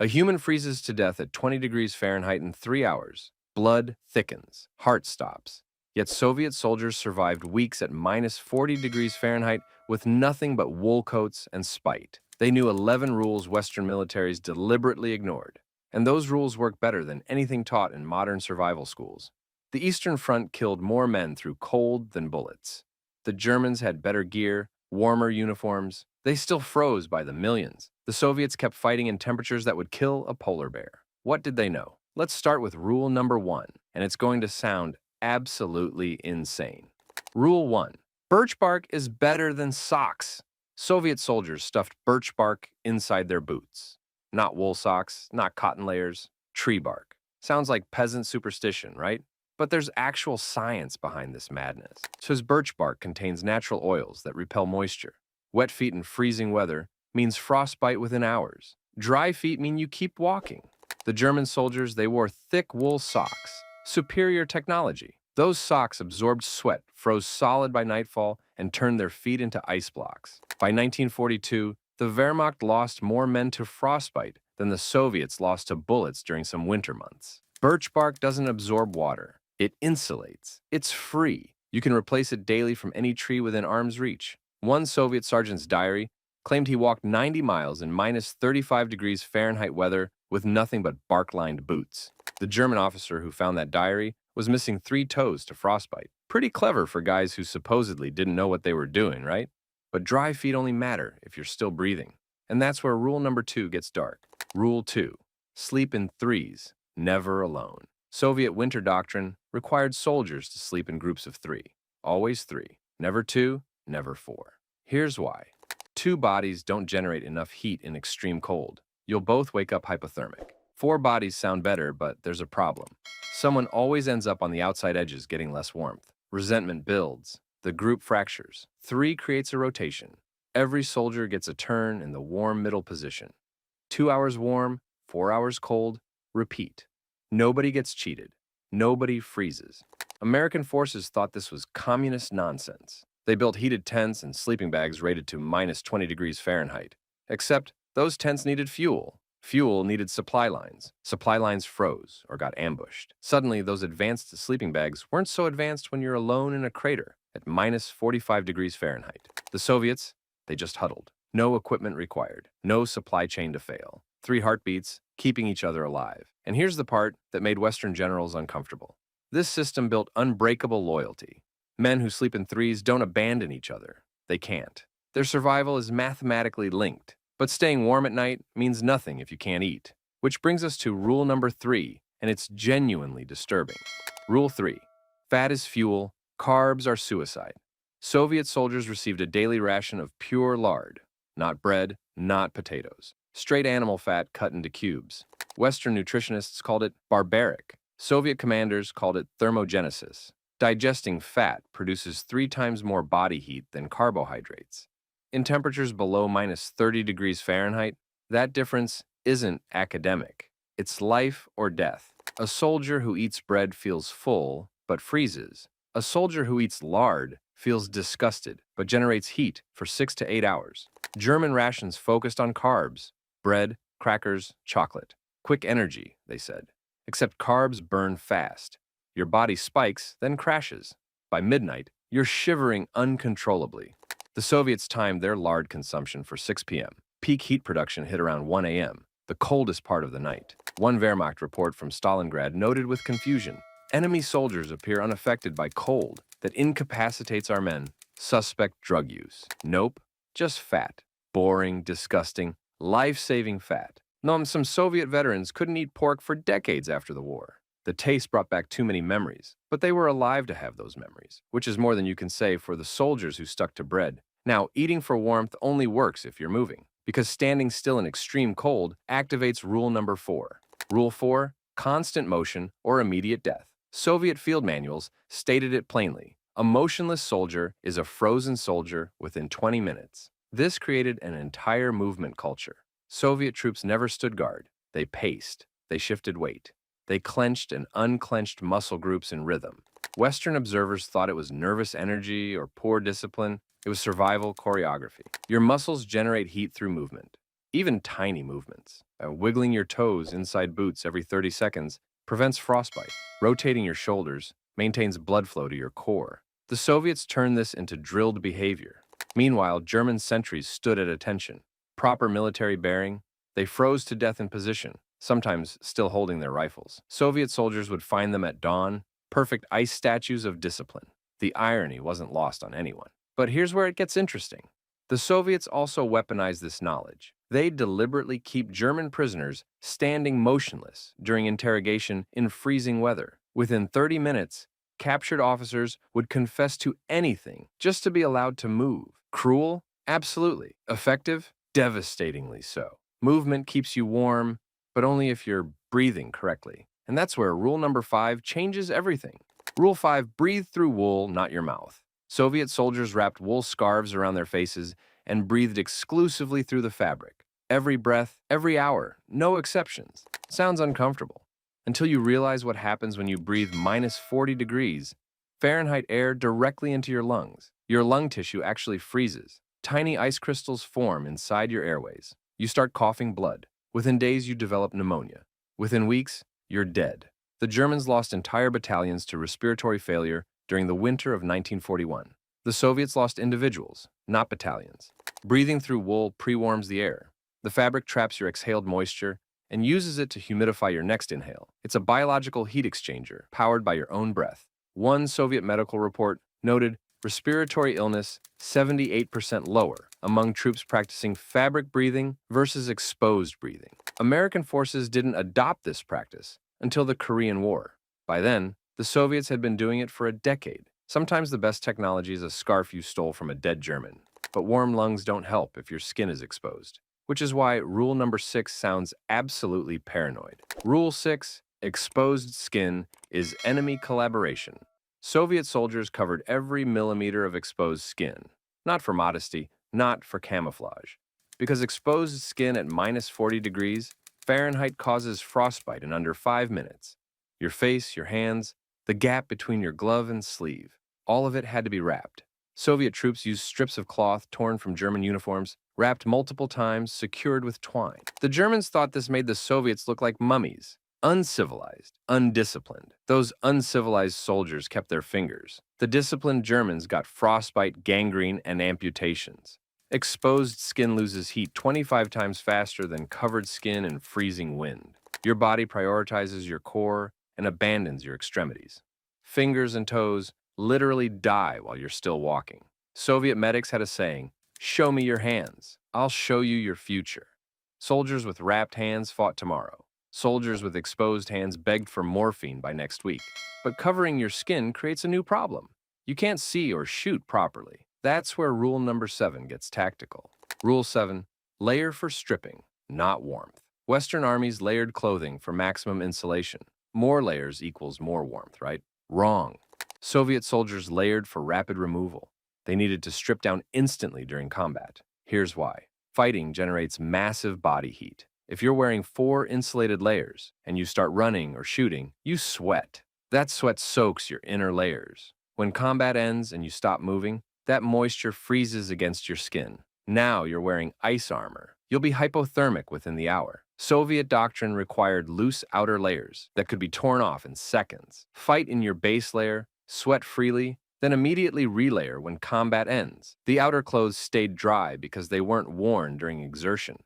A human freezes to death at 20 degrees Fahrenheit in 3 hours. Blood thickens, heart stops. Yet Soviet soldiers survived weeks at minus 40 degrees Fahrenheit with nothing but wool coats and spite. They knew 11 rules Western militaries deliberately ignored, and those rules work better than anything taught in modern survival schools. The Eastern Front killed more men through cold than bullets. The Germans had better gear, warmer uniforms. They still froze by the millions. The Soviets kept fighting in temperatures that would kill a polar bear. What did they know? Let's start with rule number 1, and it's going to sound absolutely insane. Rule 1. Birch bark is better than socks. Soviet soldiers stuffed birch bark inside their boots. Not wool socks, not cotton layers, tree bark. Sounds like peasant superstition, right? But there's actual science behind this madness. Says birch bark contains natural oils that repel moisture. Wet feet in freezing weather means frostbite within hours. Dry feet mean you keep walking. The German soldiers, they wore thick wool socks. Superior technology. Those socks absorbed sweat, froze solid by nightfall, and turned their feet into ice blocks. By 1942, the Wehrmacht lost more men to frostbite than the Soviets lost to bullets during some winter months. Birch bark doesn't absorb water. It insulates. It's free. You can replace it daily from any tree within arm's reach. One Soviet sergeant's diary claimed he walked 90 miles in minus 35 degrees Fahrenheit weather with nothing but bark-lined boots. The German officer who found that diary was missing 3 toes to frostbite. Pretty clever for guys who supposedly didn't know what they were doing, right? But dry feet only matter if you're still breathing. And that's where rule number 2 gets dark. Rule 2. Sleep in threes, never alone. Soviet winter doctrine required soldiers to sleep in groups of 3. Always 3. Never 2, never 4. Here's why. 2 bodies don't generate enough heat in extreme cold. You'll both wake up hypothermic. 4 bodies sound better, but there's a problem. Someone always ends up on the outside edges getting less warmth. Resentment builds. The group fractures. 3 creates a rotation. Every soldier gets a turn in the warm middle position. 2 hours warm, 4 hours cold, repeat. Nobody gets cheated. Nobody freezes. American forces thought this was communist nonsense. They built heated tents and sleeping bags rated to minus 20 degrees Fahrenheit. Except those tents needed fuel. Fuel needed supply lines. Supply lines froze or got ambushed. Suddenly, those advanced sleeping bags weren't so advanced when you're alone in a crater at minus 45 degrees Fahrenheit. The Soviets, they just huddled. No equipment required. No supply chain to fail. 3 heartbeats, keeping each other alive. And here's the part that made Western generals uncomfortable. This system built unbreakable loyalty. Men who sleep in threes don't abandon each other. They can't. Their survival is mathematically linked. But staying warm at night means nothing if you can't eat. Which brings us to rule number 3, and it's genuinely disturbing. Rule 3. Fat is fuel, carbs are suicide. Soviet soldiers received a daily ration of pure lard. Not bread, not potatoes. Straight animal fat cut into cubes. Western nutritionists called it barbaric. Soviet commanders called it thermogenesis. Digesting fat produces 3 times more body heat than carbohydrates. In temperatures below minus 30 degrees Fahrenheit, that difference isn't academic. It's life or death. A soldier who eats bread feels full, but freezes. A soldier who eats lard feels disgusted, but generates heat for 6 to 8 hours. German rations focused on carbs, bread, crackers, chocolate. Quick energy, they said. Except carbs burn fast. Your body spikes, then crashes. By midnight, you're shivering uncontrollably. The Soviets timed their lard consumption for 6 p.m. Peak heat production hit around 1 a.m., the coldest part of the night. One Wehrmacht report from Stalingrad noted with confusion, enemy soldiers appear unaffected by cold that incapacitates our men. Suspect drug use. Nope, just fat. Boring, disgusting, life-saving fat. Some Soviet veterans couldn't eat pork for decades after the war. The taste brought back too many memories, but they were alive to have those memories, which is more than you can say for the soldiers who stuck to bread. Now, eating for warmth only works if you're moving, because standing still in extreme cold activates rule number 4. Rule 4, constant motion or immediate death. Soviet field manuals stated it plainly. A motionless soldier is a frozen soldier within 20 minutes. This created an entire movement culture. Soviet troops never stood guard. They paced. They shifted weight. They clenched and unclenched muscle groups in rhythm. Western observers thought it was nervous energy or poor discipline. It was survival choreography. Your muscles generate heat through movement, even tiny movements. Wiggling your toes inside boots every 30 seconds prevents frostbite. Rotating your shoulders maintains blood flow to your core. The Soviets turned this into drilled behavior. Meanwhile, German sentries stood at attention. Proper military bearing, they froze to death in position, sometimes still holding their rifles. Soviet soldiers would find them at dawn, perfect ice statues of discipline. The irony wasn't lost on anyone. But here's where it gets interesting. The Soviets also weaponized this knowledge. They deliberately keep German prisoners standing motionless during interrogation in freezing weather. Within 30 minutes, captured officers would confess to anything just to be allowed to move. Cruel? Absolutely. Effective? Devastatingly so. Movement keeps you warm, but only if you're breathing correctly. And that's where rule number 5 changes everything. Rule 5, breathe through wool, not your mouth. Soviet soldiers wrapped wool scarves around their faces and breathed exclusively through the fabric. Every breath, every hour, no exceptions. Sounds uncomfortable. Until you realize what happens when you breathe minus 40 degrees Fahrenheit air directly into your lungs. Your lung tissue actually freezes. Tiny ice crystals form inside your airways. You start coughing blood. Within days, you develop pneumonia. Within weeks, you're dead. The Germans lost entire battalions to respiratory failure during the winter of 1941. The Soviets lost individuals, not battalions. Breathing through wool pre-warms the air. The fabric traps your exhaled moisture and uses it to humidify your next inhale. It's a biological heat exchanger powered by your own breath. One Soviet medical report noted respiratory illness 78% lower among troops practicing fabric breathing versus exposed breathing. American forces didn't adopt this practice until the Korean War. By then, the Soviets had been doing it for a decade. Sometimes the best technology is a scarf you stole from a dead German. But warm lungs don't help if your skin is exposed. Which is why rule number 6 sounds absolutely paranoid. Rule 6, exposed skin is enemy collaboration. Soviet soldiers covered every millimeter of exposed skin. Not for modesty, not for camouflage. Because exposed skin at minus 40 degrees Fahrenheit causes frostbite in under 5 minutes. Your face, your hands, the gap between your glove and sleeve, all of it had to be wrapped. Soviet troops used strips of cloth torn from German uniforms, wrapped multiple times, secured with twine. The Germans thought this made the Soviets look like mummies, uncivilized, undisciplined. Those uncivilized soldiers kept their fingers. The disciplined Germans got frostbite, gangrene, and amputations. Exposed skin loses heat 25 times faster than covered skin in freezing wind. Your body prioritizes your core and abandons your extremities. Fingers and toes literally die while you're still walking. Soviet medics had a saying, "Show me your hands. I'll show you your future." Soldiers with wrapped hands fought tomorrow. Soldiers with exposed hands begged for morphine by next week. But covering your skin creates a new problem. You can't see or shoot properly. That's where rule number 7 gets tactical. Rule 7, layer for stripping, not warmth. Western armies layered clothing for maximum insulation. More layers equals more warmth, right? Wrong. Soviet soldiers layered for rapid removal. They needed to strip down instantly during combat. Here's why. Fighting generates massive body heat. If you're wearing 4 insulated layers and you start running or shooting, you sweat. That sweat soaks your inner layers. When combat ends and you stop moving, that moisture freezes against your skin. Now you're wearing ice armor. You'll be hypothermic within the hour. Soviet doctrine required loose outer layers that could be torn off in seconds. Fight in your base layer, sweat freely, then immediately relayer when combat ends. The outer clothes stayed dry because they weren't worn during exertion.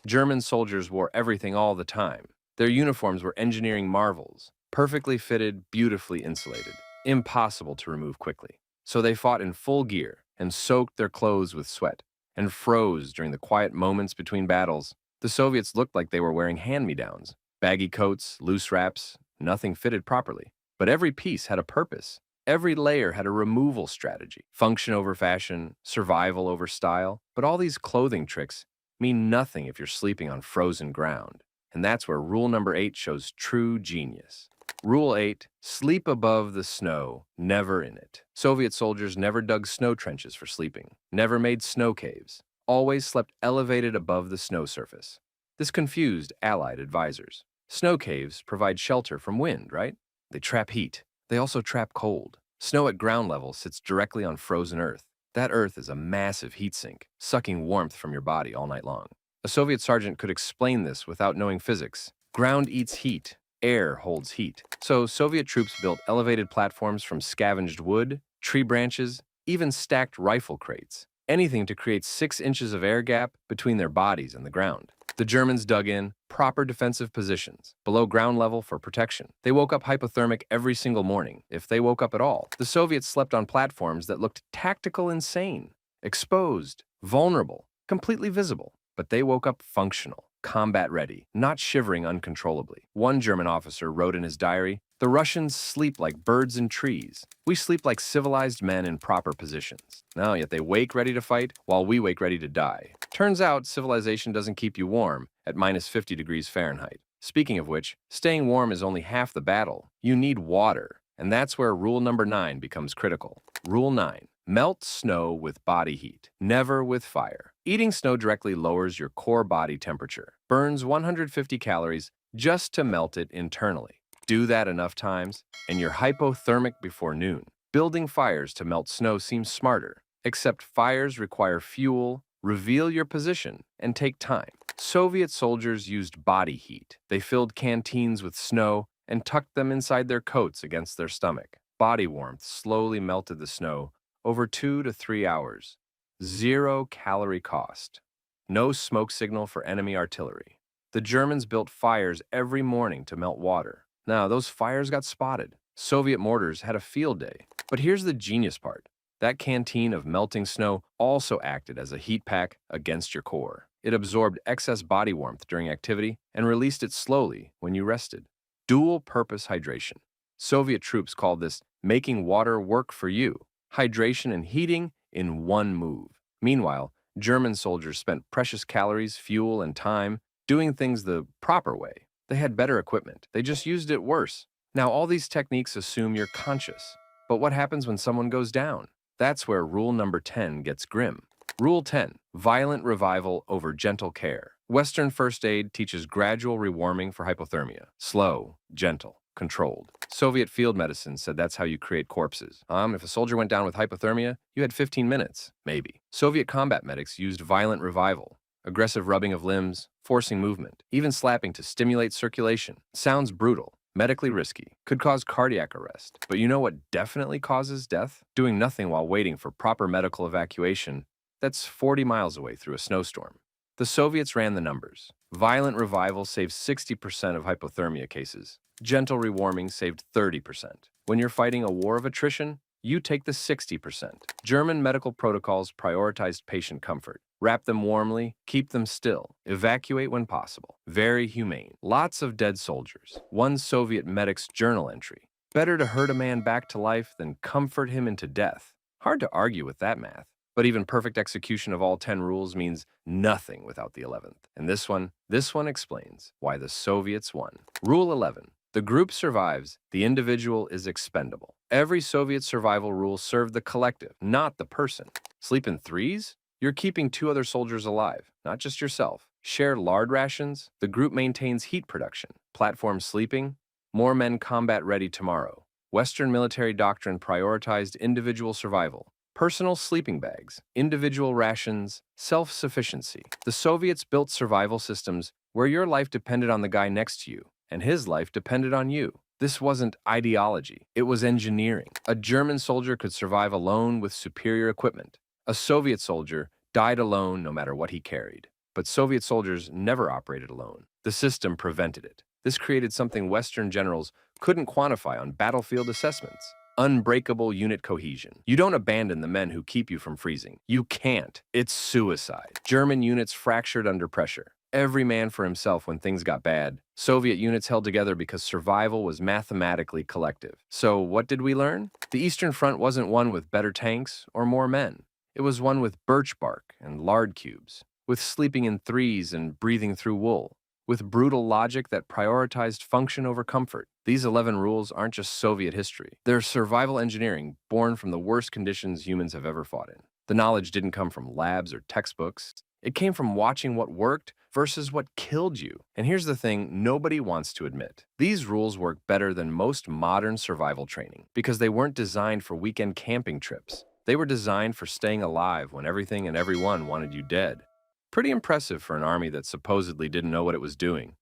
German soldiers wore everything all the time. Their uniforms were engineering marvels, perfectly fitted, beautifully insulated, impossible to remove quickly. So they fought in full gear and soaked their clothes with sweat and froze during the quiet moments between battles. The Soviets looked like they were wearing hand-me-downs, baggy coats, loose wraps, nothing fitted properly. But every piece had a purpose. Every layer had a removal strategy, function over fashion, survival over style. But all these clothing tricks mean nothing if you're sleeping on frozen ground. And that's where rule number 8 shows true genius. Rule 8, sleep above the snow, never in it. Soviet soldiers never dug snow trenches for sleeping, never made snow caves, always slept elevated above the snow surface. This confused Allied advisors. Snow caves provide shelter from wind, right? They trap heat. They also trap cold. Snow at ground level sits directly on frozen earth. That earth is a massive heat sink, sucking warmth from your body all night long. A Soviet sergeant could explain this without knowing physics. Ground eats heat, air holds heat. So Soviet troops built elevated platforms from scavenged wood, tree branches, even stacked rifle crates. Anything to create 6 inches of air gap between their bodies and the ground. The Germans dug in proper defensive positions, below ground level for protection. They woke up hypothermic every single morning, if they woke up at all. The Soviets slept on platforms that looked tactical insane, exposed, vulnerable, completely visible. But they woke up functional, combat ready, not shivering uncontrollably. One German officer wrote in his diary, "The Russians sleep like birds in trees. We sleep like civilized men in proper positions. Now, yet they wake ready to fight, while we wake ready to die." Turns out, civilization doesn't keep you warm at minus 50 degrees Fahrenheit. Speaking of which, staying warm is only half the battle. You need water, and that's where rule number 9 becomes critical. Rule 9. Melt snow with body heat, never with fire. Eating snow directly lowers your core body temperature, burns 150 calories just to melt it internally. Do that enough times, and you're hypothermic before noon. Building fires to melt snow seems smarter, except fires require fuel, reveal your position, and take time. Soviet soldiers used body heat. They filled canteens with snow and tucked them inside their coats against their stomach. Body warmth slowly melted the snow over 2 to 3 hours. 0 calorie cost. No smoke signal for enemy artillery. The Germans built fires every morning to melt water. Now, those fires got spotted. Soviet mortars had a field day. But here's the genius part. That canteen of melting snow also acted as a heat pack against your core. It absorbed excess body warmth during activity and released it slowly when you rested. Dual-purpose hydration. Soviet troops called this making water work for you. Hydration and heating in one move. Meanwhile, German soldiers spent precious calories, fuel, and time doing things the proper way. They had better equipment. They just used it worse. Now, all these techniques assume you're conscious. But what happens when someone goes down? That's where rule number 10 gets grim. Rule 10. Violent revival over gentle care. Western first aid teaches gradual rewarming for hypothermia. Slow, gentle, controlled. Soviet field medicine said that's how you create corpses. If a soldier went down with hypothermia, you had 15 minutes, maybe. Soviet combat medics used violent revival, aggressive rubbing of limbs, forcing movement, even slapping to stimulate circulation. Sounds brutal, medically risky, could cause cardiac arrest. But you know what definitely causes death? Doing nothing while waiting for proper medical evacuation that's 40 miles away through a snowstorm. The Soviets ran the numbers. Violent revival saved 60% of hypothermia cases. Gentle rewarming saved 30%. When you're fighting a war of attrition, you take the 60%. German medical protocols prioritized patient comfort. Wrap them warmly, keep them still, evacuate when possible. Very humane. Lots of dead soldiers. One Soviet medic's journal entry. Better to hurt a man back to life than comfort him into death. Hard to argue with that math. But even perfect execution of all 10 rules means nothing without the 11th. And this one explains why the Soviets won. Rule 11. The group survives, the individual is expendable. Every Soviet survival rule served the collective, not the person. Sleep in threes? You're keeping 2 other soldiers alive, not just yourself. Share lard rations? The group maintains heat production. Platform sleeping? More men combat ready tomorrow. Western military doctrine prioritized individual survival. Personal sleeping bags, individual rations, self-sufficiency. The Soviets built survival systems where your life depended on the guy next to you, and his life depended on you. This wasn't ideology, it was engineering. A German soldier could survive alone with superior equipment. A Soviet soldier died alone no matter what he carried. But Soviet soldiers never operated alone. The system prevented it. This created something Western generals couldn't quantify on battlefield assessments. Unbreakable unit cohesion. You don't abandon the men who keep you from freezing. You can't. It's suicide. German units fractured under pressure. Every man for himself when things got bad. Soviet units held together because survival was mathematically collective. So what did we learn? The Eastern Front wasn't one with better tanks or more men. It was one with birch bark and lard cubes, with sleeping in threes and breathing through wool, with brutal logic that prioritized function over comfort. These 11 rules aren't just Soviet history. They're survival engineering born from the worst conditions humans have ever fought in. The knowledge didn't come from labs or textbooks. It came from watching what worked versus what killed you. And here's the thing nobody wants to admit. These rules work better than most modern survival training because they weren't designed for weekend camping trips. They were designed for staying alive when everything and everyone wanted you dead. Pretty impressive for an army that supposedly didn't know what it was doing.